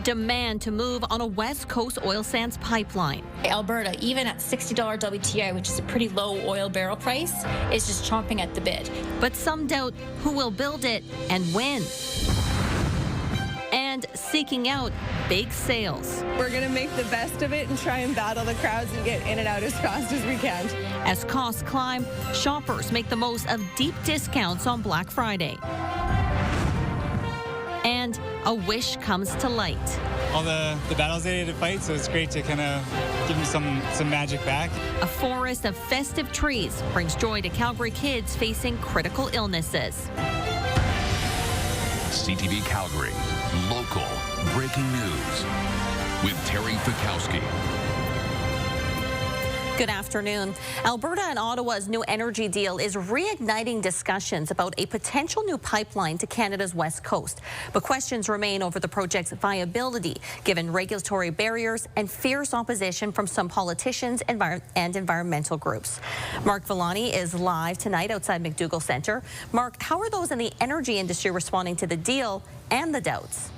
demand to move on a West Coast oil sands pipeline. Alberta, even at $60 WTI, which is a pretty low oil barrel price, is just chomping at the bit. But some doubt who will build it and when. And seeking out big sales. We're going to make the best of it and try and battle the crowds and get in and out as fast as we can. As costs climb, shoppers make the most of deep discounts on Black Friday. And a wish comes to light. All the battles they had to fight, so it's great to kind of give them some magic back. A forest of festive trees brings joy to Calgary kids facing critical illnesses. CTV Calgary, local breaking news with Terry Fikowski. Good afternoon. Alberta and Ottawa's new energy deal is reigniting discussions about a potential new pipeline to Canada's west coast. But questions remain over the project's viability, given regulatory barriers and fierce opposition from some politicians and environmental groups. Mark Villani is live tonight outside McDougall Centre. Mark, how are those in the energy industry responding to the deal and the doubts?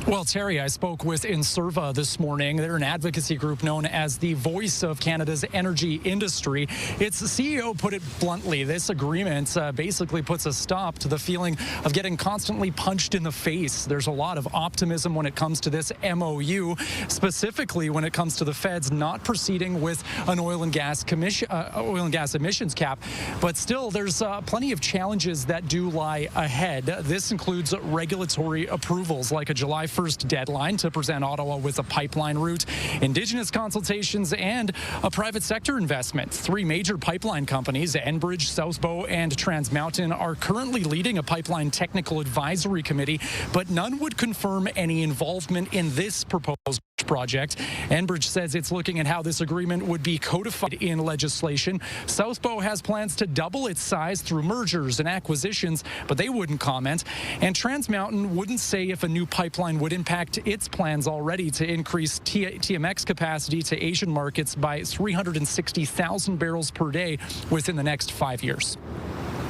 Well, Terry, I spoke with Inserva this morning. They're an advocacy group known as the voice of Canada's energy industry. Its CEO put it bluntly. This agreement basically puts a stop to the feeling of getting constantly punched in the face. There's a lot of optimism when it comes to this MOU, specifically when it comes to the feds not proceeding with an oil and gas emissions cap. But still, there's plenty of challenges that do lie ahead. This includes regulatory approvals, like a July 1st deadline to present Ottawa with a pipeline route, Indigenous consultations, and a private sector investment. Three major pipeline companies, Enbridge, Southbow, and Trans Mountain, are currently leading a pipeline technical advisory committee, but none would confirm any involvement in this proposed project. Enbridge says it's looking at how this agreement would be codified in legislation. Southbow has plans to double its size through mergers and acquisitions, but they wouldn't comment. And Trans Mountain wouldn't say if a new pipeline would impact its plans already to increase TMX capacity to Asian markets by 360,000 barrels per day within the next 5 years.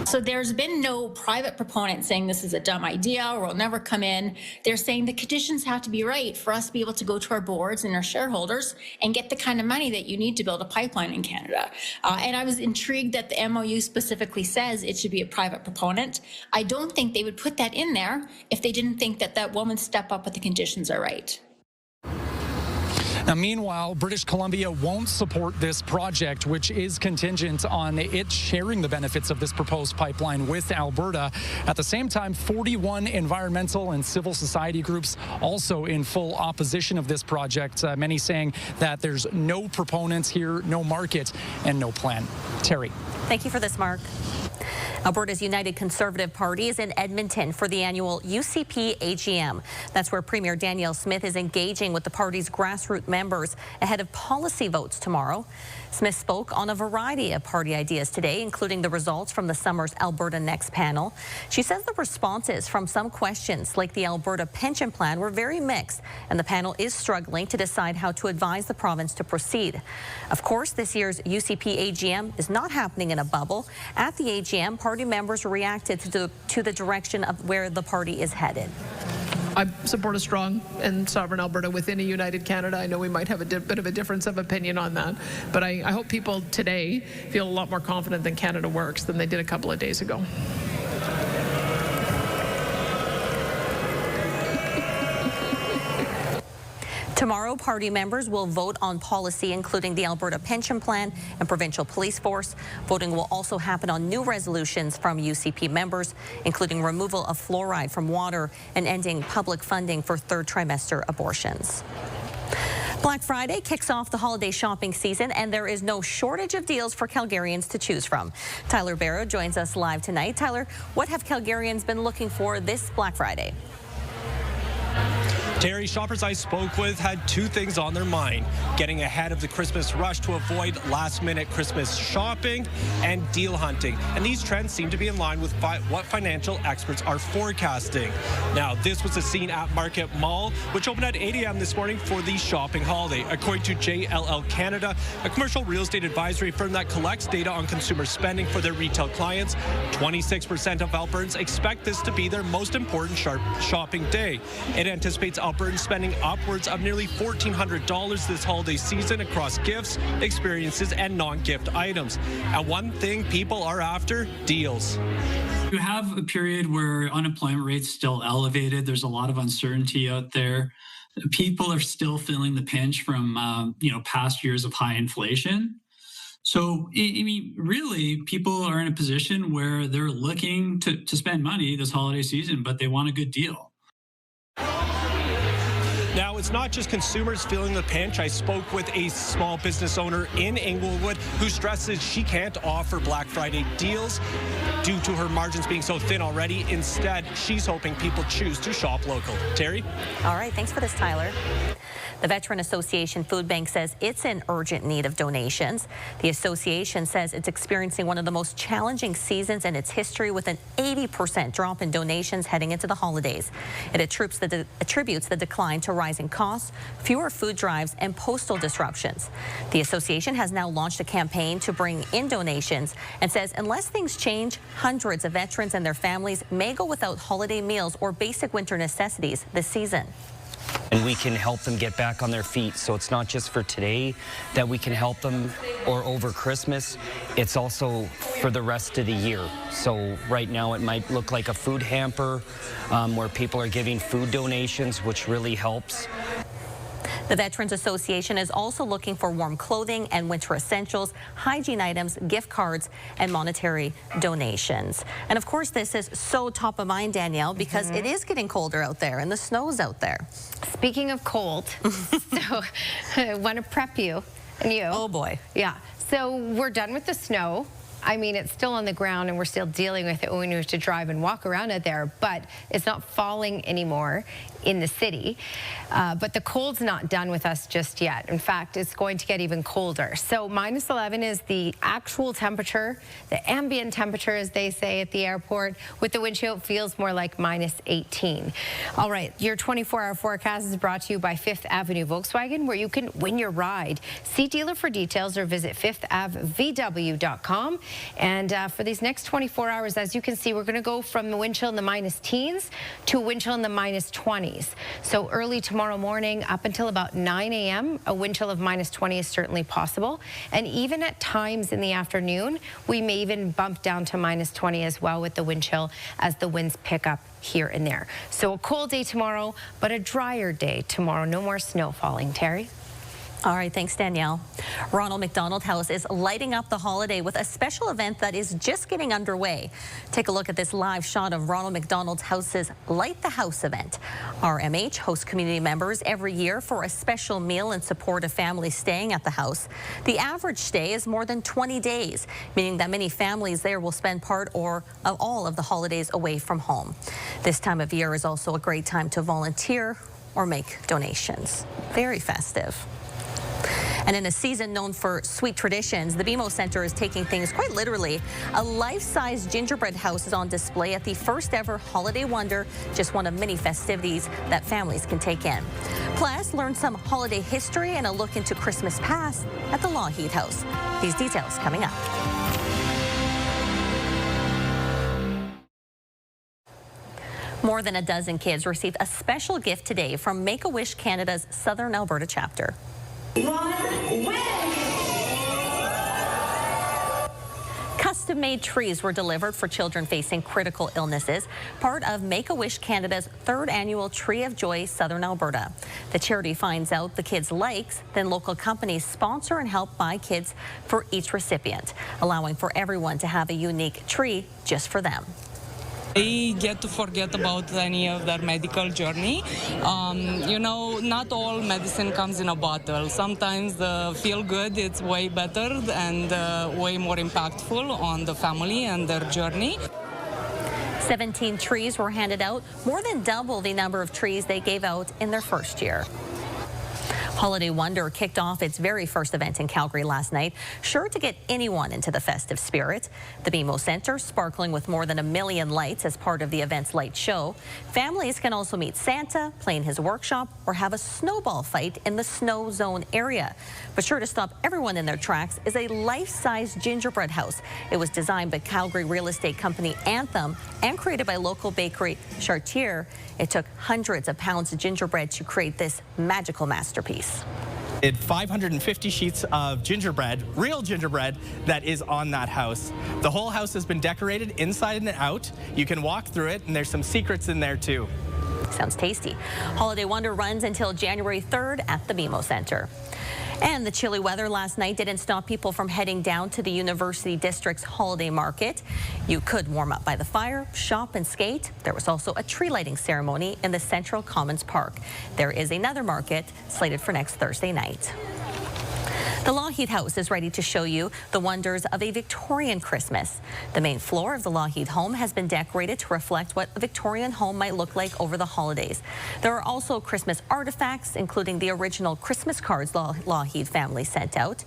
So there's been no private proponent saying this is a dumb idea or will never come in. They're saying the conditions have to be right for us to be able to go to our boards and our shareholders and get the kind of money that you need to build a pipeline in Canada. And I was intrigued that the MOU specifically says it should be a private proponent. I don't think they would put that in there if they didn't think that that woman step up but the conditions are right. Now, meanwhile, British Columbia won't support this project, which is contingent on it sharing the benefits of this proposed pipeline with Alberta. At the same time, 41 environmental and civil society groups also in full opposition of this project, many saying that there's no proponents here, no market, and no plan. Terry. Thank you for this, Mark. Alberta's United Conservative Party is in Edmonton for the annual UCP AGM. That's where Premier Danielle Smith is engaging with the party's grassroots members ahead of policy votes tomorrow. Smith spoke on a variety of party ideas today, including the results from the summer's Alberta Next panel. She says the responses from some questions, like the Alberta pension plan, were very mixed, and the panel is struggling to decide how to advise the province to proceed. Of course, this year's UCP AGM is not happening in a bubble. At the AGM, party members reacted to the direction of where the party is headed. I support a strong and sovereign Alberta within a united Canada. I know we might have a bit of a difference of opinion on that, but I hope people today feel a lot more confident that Canada works than they did a couple of days ago. Tomorrow, party members will vote on policy, including the Alberta pension plan and provincial police force. Voting will also happen on new resolutions from UCP members, including removal of fluoride from water and ending public funding for third trimester abortions. Black Friday kicks off the holiday shopping season, and there is no shortage of deals for Calgarians to choose from. Tyler Barrow joins us live tonight. Tyler, what have Calgarians been looking for this Black Friday? Terry, shoppers I spoke with had two things on their mind: getting ahead of the Christmas rush to avoid last-minute Christmas shopping and deal hunting. And these trends seem to be in line with what financial experts are forecasting. Now, this was the scene at Market Mall, which opened at 8 a.m. this morning for the shopping holiday. According to JLL Canada, a commercial real estate advisory firm that collects data on consumer spending for their retail clients, 26% of Albertans expect this to be their most important shopping day. It anticipates Albertans spending upwards of nearly $1,400 this holiday season across gifts, experiences, and non-gift items. And one thing people are after: deals. You have a period where unemployment rate's still elevated. There's a lot of uncertainty out there. People are still feeling the pinch from past years of high inflation. So, I mean, really, people are in a position where they're looking to spend money this holiday season, but they want a good deal. Now, it's not just consumers feeling the pinch. I spoke with a small business owner in Inglewood who stresses she can't offer Black Friday deals due to her margins being so thin already. Instead, she's hoping people choose to shop local. Terry? All right, thanks for this, Tyler. The Veteran Association Food Bank says it's in urgent need of donations. The association says it's experiencing one of the most challenging seasons in its history, with an 80% drop in donations heading into the holidays. It attributes the decline to rising costs, fewer food drives, and postal disruptions. The association has now launched a campaign to bring in donations and says unless things change, hundreds of veterans and their families may go without holiday meals or basic winter necessities this season. And we can help them get back on their feet. So it's not just for today that we can help them or over Christmas. It's also for the rest of the year. So right now it might look like a food hamper where people are giving food donations, which really helps. The Veterans Association is also looking for warm clothing and winter essentials, hygiene items, gift cards, and monetary donations. And of course, this is so top of mind, Danielle, because it is getting colder out there and the snow's out there. Speaking of cold, so I want to prep you and you. Oh boy. Yeah. So we're done with the snow. I mean, it's still on the ground and we're still dealing with it when we have to drive and walk around it there, but it's not falling anymore in the city. But the cold's not done with us just yet. In fact, it's going to get even colder. So -11 is the actual temperature, the ambient temperature, as they say at the airport. With the wind chill, it feels more like -18. All right, your 24-hour forecast is brought to you by Fifth Avenue Volkswagen, where you can win your ride. See dealer for details or visit fifthAvVW.com. And for these next 24 hours, as you can see, we're going to go from the wind chill in the -teens to a wind chill in the -20s. So early tomorrow morning up until about 9 a.m., a wind chill of -20 is certainly possible. And even at times in the afternoon, we may even bump down to -20 as well with the wind chill as the winds pick up here and there. So a cold day tomorrow, but a drier day tomorrow. No more snow falling. Terry? All right, thanks, Danielle. Ronald McDonald House is lighting up the holiday with a special event that is just getting underway. Take a look at this live shot of Ronald McDonald House's Light the House event. RMH hosts community members every year for a special meal in support of families staying at the house. The average stay is more than 20 days, meaning that many families there will spend part or all of the holidays away from home. This time of year is also a great time to volunteer or make donations. Very festive. And in a season known for sweet traditions, the BMO Centre is taking things quite literally. A life-size gingerbread house is on display at the first ever Holiday Wonder, just one of many festivities that families can take in. Plus, learn some holiday history and a look into Christmas past at the Lougheed House. These details coming up. More than a dozen kids received a special gift today from Make-A-Wish Canada's Southern Alberta chapter. Custom-made trees were delivered for children facing critical illnesses, part of Make-A-Wish Canada's 3rd annual Tree of Joy Southern Alberta. The charity finds out the kids' likes, then local companies sponsor and help buy kits for each recipient, allowing for everyone to have a unique tree just for them. They get to forget about any of their medical journey. You know, not all medicine comes in a bottle. Sometimes the feel good, it's way better and way more impactful on the family and their journey. 17 trees were handed out, more than double the number of trees they gave out in their first year. Holiday Wonder kicked off its very first event in Calgary last night, sure to get anyone into the festive spirit. The BMO Centre sparkling with more than 1 million lights as part of the event's light show. Families can also meet Santa, play in his workshop, or have a snowball fight in the snow zone area. But sure to stop everyone in their tracks is a life-size gingerbread house. It was designed by Calgary real estate company Anthem and created by local bakery Chartier. It took hundreds of pounds of gingerbread to create this magical masterpiece. It's 550 sheets of gingerbread, real gingerbread, that is on that house. The whole house has been decorated inside and out. You can walk through it, and there's some secrets in there too. Sounds tasty. Holiday Wonder runs until January 3rd at the BMO Centre. And the chilly weather last night didn't stop people from heading down to the University District's holiday market. You could warm up by the fire, shop and skate. There was also a tree lighting ceremony in the Central Commons Park. There is another market slated for next Thursday night. The Lougheed House is ready to show you the wonders of a Victorian Christmas. The main floor of the Lougheed home has been decorated to reflect what a Victorian home might look like over the holidays. There are also Christmas artifacts, including the original Christmas cards Lougheed family sent out.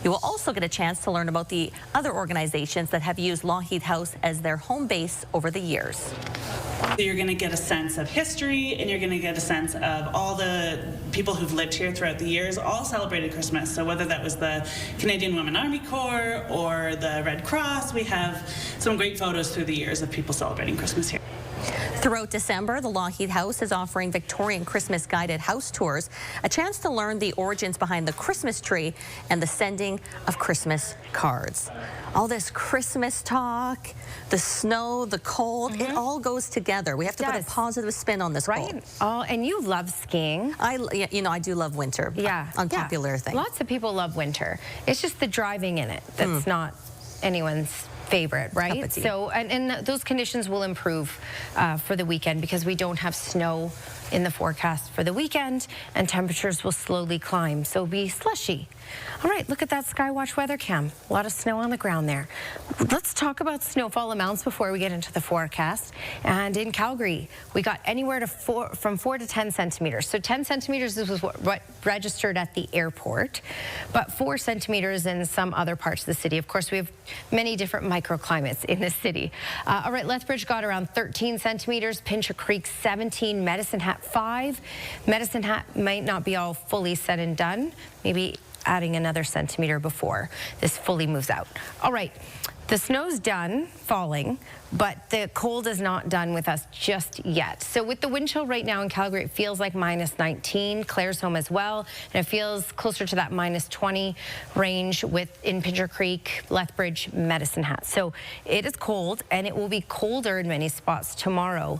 You will also get a chance to learn about the other organizations that have used Lougheed House as their home base over the years. So you're going to get a sense of history, and you're going to get a sense of all the people who've lived here throughout the years, all celebrated Christmas. So whether that was the Canadian Women Army Corps or the Red Cross, we have some great photos through the years of people celebrating Christmas here. Throughout December, the Lougheed House is offering Victorian Christmas guided house tours, a chance to learn the origins behind the Christmas tree and the sending of Christmas cards. All this Christmas talk, the snow, the cold, it all goes together. We have to put a positive spin on this, right? Oh, and you love skiing. I do love winter. Yeah. Unpopular thing. Lots of people love winter. It's just the driving in it that's not anyone's favorite, right? So, and those conditions will improve for the weekend because we don't have snow in the forecast for the weekend, and temperatures will slowly climb, so it'll be slushy. All right, look at that Skywatch weather cam. A lot of snow on the ground there. Let's talk about snowfall amounts before we get into the forecast. And in Calgary, we got anywhere from 4 to 10 centimeters. So 10 centimeters is what registered at the airport, but 4 centimeters in some other parts of the city. Of course, we have many different microclimates in the city. All right, Lethbridge got around 13 centimeters, Pincher Creek 17, Medicine Hat 5. Medicine Hat might not be all fully said and done. Maybe adding another centimeter before this fully moves out. All right, the snow's done falling, but the cold is not done with us just yet. So with the wind chill right now in Calgary, it feels like -19, Claresholm as well, and it feels closer to that -20 range in Pincher Creek, Lethbridge, Medicine Hat. So it is cold, and it will be colder in many spots tomorrow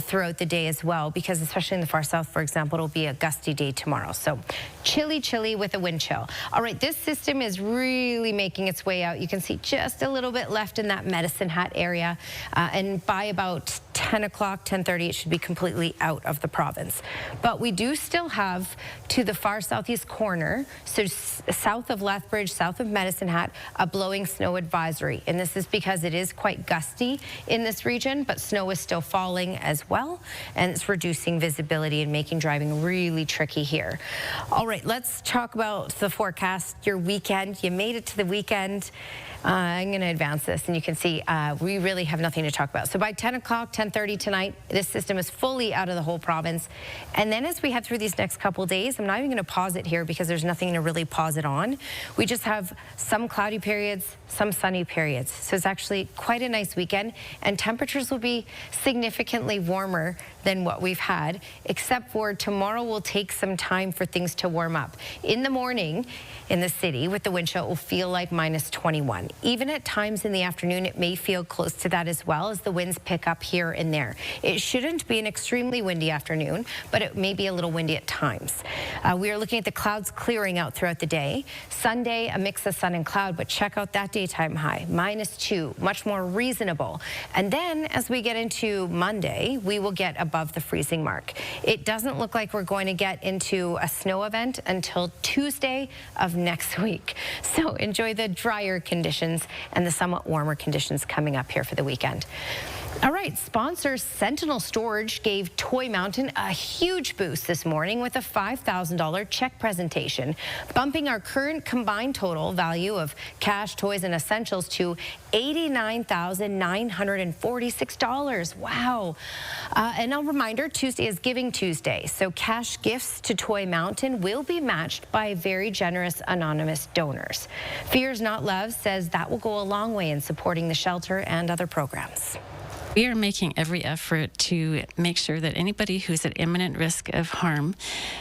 throughout the day as well, because especially in the far south, for example, it'll be a gusty day tomorrow. So chilly with a wind chill. All right, this system is really making its way out. You can see just a little bit left in that Medicine Hat area. And by about 10 o'clock, 10:30, it should be completely out of the province. But we do still have to the far southeast corner, so south of Lethbridge, south of Medicine Hat, a blowing snow advisory. And this is because it is quite gusty in this region, but snow is still falling as well, and it's reducing visibility and making driving really tricky here. All right, let's talk about the forecast, your weekend. You made it to the weekend. I'm going to advance this, and you can see we really have nothing to talk about. So by 10 o'clock, 10:30 tonight, this system is fully out of the whole province. And then as we head through these next couple days, I'm not even going to pause it here because there's nothing to really pause it on. We just have some cloudy periods, some sunny periods. So it's actually quite a nice weekend, and temperatures will be significantly warmer than what we've had, except for tomorrow will take some time for things to warm up. In the morning in the city with the wind chill, it will feel like -21. Even at times in the afternoon, it may feel close to that as well as the winds pick up here and there. It shouldn't be an extremely windy afternoon, but it may be a little windy at times. We are looking at the clouds clearing out throughout the day. Sunday, a mix of sun and cloud, but check out that daytime high, -2, much more reasonable. And then as we get into Monday, we will get above the freezing mark. It doesn't look like we're going to get into a snow event until Tuesday of next week. So enjoy the drier conditions and the somewhat warmer conditions coming up here for the weekend. All right, sponsor Sentinel Storage gave Toy Mountain a huge boost this morning with a $5,000 check presentation, bumping our current combined total value of cash, toys, and essentials to $89,946. Wow. And a reminder, Tuesday is Giving Tuesday, so cash gifts to Toy Mountain will be matched by very generous anonymous donors. Fears Not Love says that will go a long way in supporting the shelter and other programs. We are making every effort to make sure that anybody who's at imminent risk of harm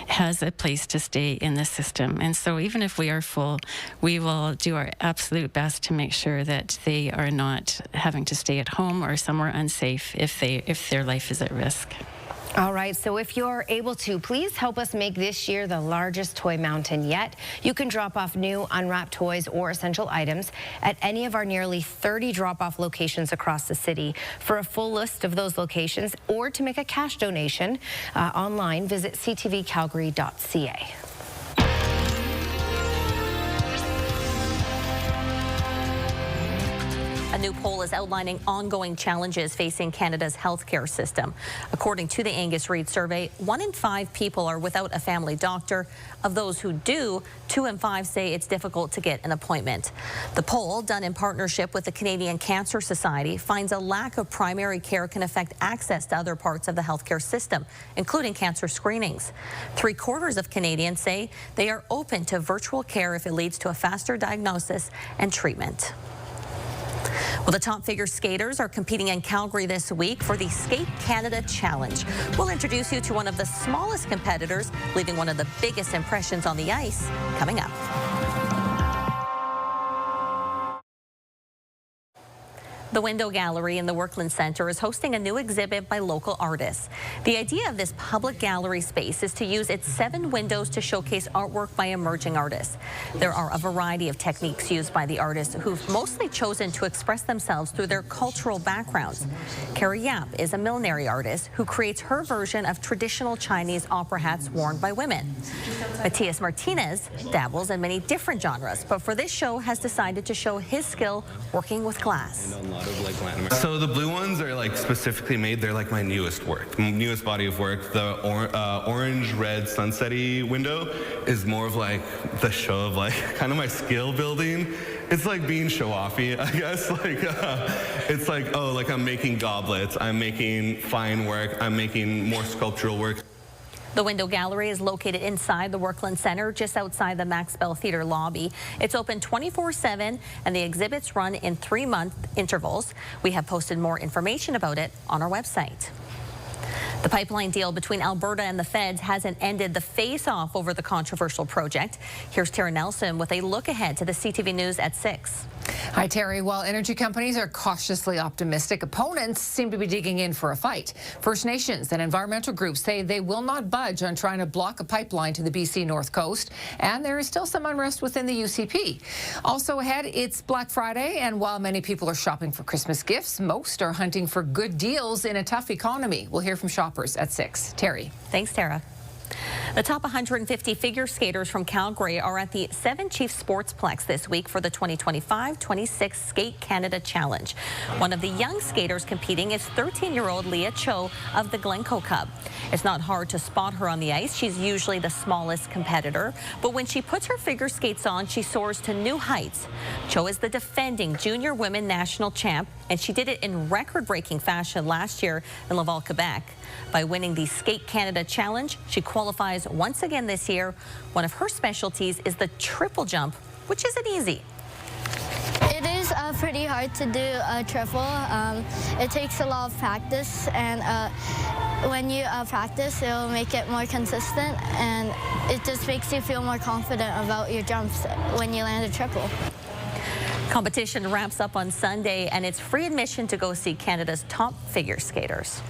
has a place to stay in the system. And so even if we are full, we will do our absolute best to make sure that they are not having to stay at home or somewhere unsafe if their life is at risk. All right, so if you're able to, please help us make this year the largest Toy Mountain yet. You can drop off new unwrapped toys or essential items at any of our nearly 30 drop-off locations across the city. For a full list of those locations or to make a cash donation online, visit ctvcalgary.ca. A new poll is outlining ongoing challenges facing Canada's healthcare system. According to the Angus Reid survey, 1 in 5 people are without a family doctor. Of those who do, 2 in 5 say it's difficult to get an appointment. The poll, done in partnership with the Canadian Cancer Society, finds a lack of primary care can affect access to other parts of the healthcare system, including cancer screenings. 3/4 of Canadians say they are open to virtual care if it leads to a faster diagnosis and treatment. Well, the top figure skaters are competing in Calgary this week for the Skate Canada Challenge. We'll introduce you to one of the smallest competitors, leaving one of the biggest impressions on the ice coming up. The Window Gallery in the Workland Centre is hosting a new exhibit by local artists. The idea of this public gallery space is to use its 7 windows to showcase artwork by emerging artists. There are a variety of techniques used by the artists who've mostly chosen to express themselves through their cultural backgrounds. Carrie Yap is a millinery artist who creates her version of traditional Chinese opera hats worn by women. Matias Martinez dabbles in many different genres, but for this show has decided to show his skill working with glass. So the blue ones are like specifically made, they're like my newest body of work. The orange, red, sunset-y window is more of like the show of like kind of my skill building. It's like being show-offy, I guess. It's like, oh, like I'm making goblets, I'm making fine work, I'm making more sculptural work. The Window Gallery is located inside the Workland Centre, just outside the Maxwell Theatre lobby. It's open 24/7, and the exhibits run in 3-month intervals. We have posted more information about it on our website. The pipeline deal between Alberta and the feds hasn't ended the face-off over the controversial project. Here's Tara Nelson with a look ahead to the CTV News at 6. Hi, Terry. While energy companies are cautiously optimistic, opponents seem to be digging in for a fight. First Nations and environmental groups say they will not budge on trying to block a pipeline to the BC North Coast, and there is still some unrest within the UCP. Also ahead, it's Black Friday, and while many people are shopping for Christmas gifts, most are hunting for good deals in a tough economy. We'll hear from shoppers at 6. Terry. Thanks, Tara. The top 150 figure skaters from Calgary are at the Seven Chiefs Sportsplex this week for the 2025-26 Skate Canada Challenge. One of the young skaters competing is 13-year-old Leah Cho of the Glencoe Cub. It's not hard to spot her on the ice. She's usually the smallest competitor, but when she puts her figure skates on, she soars to new heights. Cho is the defending junior women national champ, and she did it in record-breaking fashion last year in Laval, Quebec. By winning the Skate Canada Challenge, she qualifies once again this year. One of her specialties is the triple jump, which isn't easy. It is pretty hard to do a triple. It takes a lot of practice, and when you practice, it will make it more consistent, and it just makes you feel more confident about your jumps when you land a triple. Competition wraps up on Sunday, and it's free admission to go see Canada's top figure skaters.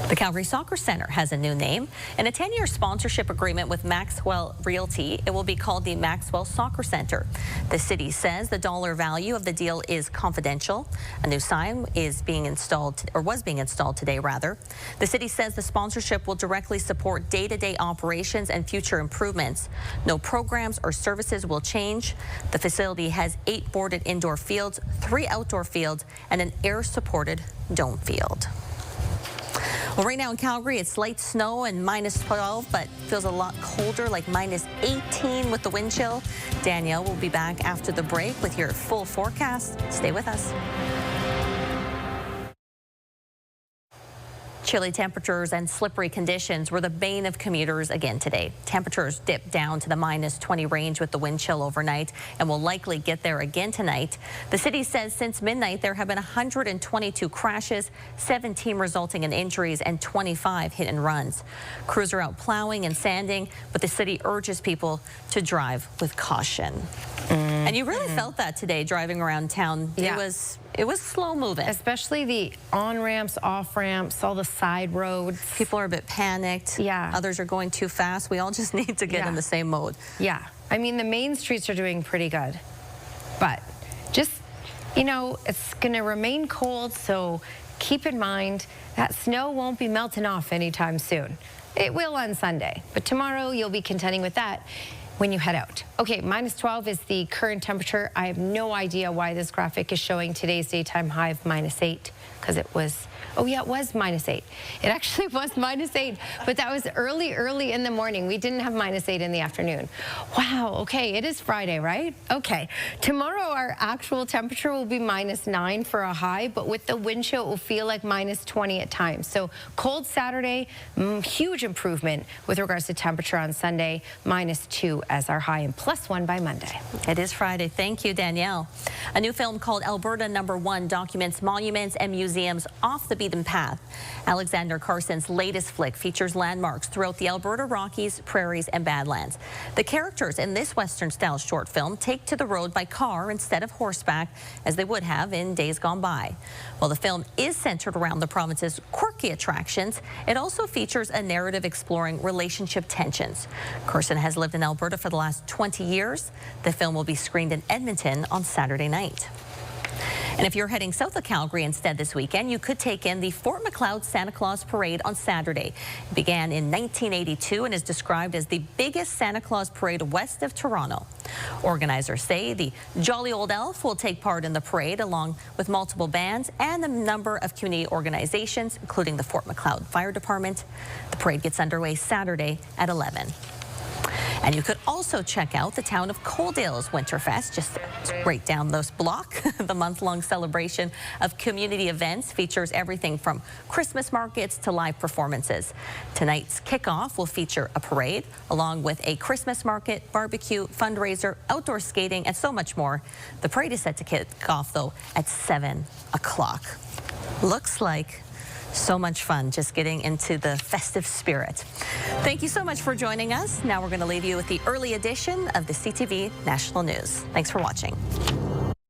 The Calgary Soccer Centre has a new name. In a 10-year sponsorship agreement with Maxwell Realty, it will be called the Maxwell Soccer Centre. The city says the dollar value of the deal is confidential. A new sign is being installed, or was being installed today, rather. The city says the sponsorship will directly support day-to-day operations and future improvements. No programs or services will change. The facility has 8 boarded indoor fields, 3 outdoor fields, and an air-supported dome field. Well, right now in Calgary, it's light snow and -12, but feels a lot colder, like -18 with the wind chill. Danielle will be back after the break with your full forecast. Stay with us. Chilly temperatures and slippery conditions were the bane of commuters again today. Temperatures dipped down to the -20 range with the wind chill overnight and will likely get there again tonight. The city says since midnight there have been 122 crashes, 17 resulting in injuries and 25 hit and runs. Crews are out plowing and sanding, but the city urges people to drive with caution. And you really felt that today driving around town. Yeah. It was slow moving. Especially the on-ramps, off-ramps, all the side roads. People are a bit panicked. Yeah. Others are going too fast. We all just need to get in the same mode. Yeah. I mean, the main streets are doing pretty good. But just, you know, it's going to remain cold, so keep in mind that snow won't be melting off anytime soon. It will on Sunday, but tomorrow you'll be contending with that when you head out. Okay, -12 is the current temperature. I have no idea why this graphic is showing today's daytime high of -8, because it was, oh yeah, it was -8. It actually was -8, but that was early in the morning. We didn't have -8 in the afternoon. Wow, okay, it is Friday, right? Okay, tomorrow our actual temperature will be -9 for a high, but with the wind chill, it will feel like -20 at times. So cold Saturday, huge improvement with regards to temperature on Sunday, -2 as our high and +1 by Monday. It is Friday. Thank you, Danielle. A new film called Alberta #1 documents monuments and museums off the beaten path. Alexander Carson's latest flick features landmarks throughout the Alberta Rockies, prairies, and Badlands. The characters in this Western-style short film take to the road by car instead of horseback, as they would have in days gone by. While the film is centered around the province's quirky attractions, it also features a narrative exploring relationship tensions. Carson has lived in Alberta for the last 20 years. The film will be screened in Edmonton on Saturday night. And if you're heading south of Calgary instead this weekend, you could take in the Fort Macleod Santa Claus Parade on Saturday. It began in 1982 and is described as the biggest Santa Claus parade west of Toronto. Organizers say the jolly old elf will take part in the parade along with multiple bands and a number of community organizations, including the Fort Macleod Fire Department. The parade gets underway Saturday at 11. And you could also check out the town of Coaldale's Winterfest, just right down this block. The month-long celebration of community events features everything from Christmas markets to live performances. Tonight's kickoff will feature a parade, along with a Christmas market, barbecue, fundraiser, outdoor skating, and so much more. The parade is set to kick off, though, at 7 o'clock. Looks like so much fun just getting into the festive spirit. Thank you so much for joining us. Now we're going to leave you with the early edition of the CTV National News. Thanks for watching.